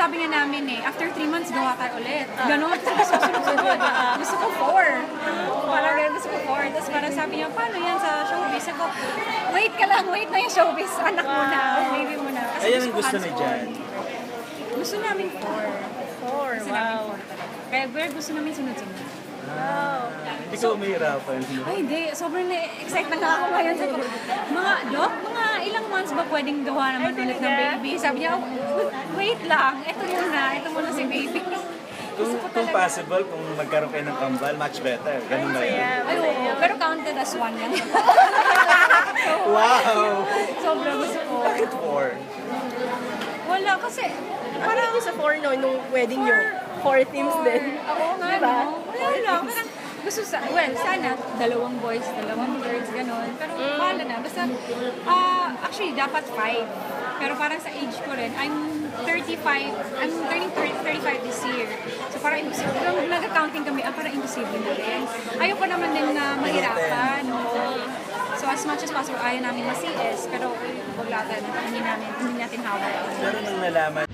sabi nga namin after 3 months, gawa tayo ulit. Ganon, gusto ko sunod-sunod. Gusto ko 4. Parang ganun, gusto ko 4. Tapos parang sabi niya, paano yan sa showbiz? Ako, wait ka lang, wait na yung showbiz. Anak mo na, baby mo na. Kasi Ayan ang gusto ni Jan. Gusto namin 4. 4, Gusto namin 4 talaga. Kaya gusto namin sunod-sunod. Wow. Hindi ka umihirapan. Ay, hindi. Sobrang excited na nga ako ngayon. Sabi ko, mga ilang months ba pwedeng gawa naman ulit ng baby? Sabi niya, wait lang. Ito muna si baby. Kung possible, kung magkaroon kayo ng kambal, much better. Ganun ba yun? Ay, oo. Pero counted as 1 yan. Wow! Sobrang gusto ko. Bakit 4? Wala, kasi Parang yung sa 4 no, nung wedding nyo. 4 teams din. Oo nga, Diba? no? Wala lang. Parang gusto sana, 2 boys, 2 girls, gano'n. Pero wala na. Basta, actually, dapat 5. Pero parang sa age ko rin, I'm turning 35 this year. So parang imposible. Kung nag-accounting kami, parang imposible na rin. Ayoko naman din na mahirapan. No? So as much as possible, ayaw namin ma-CS. Pero huwag natin, hindi natin hawak. Pero nang nalaman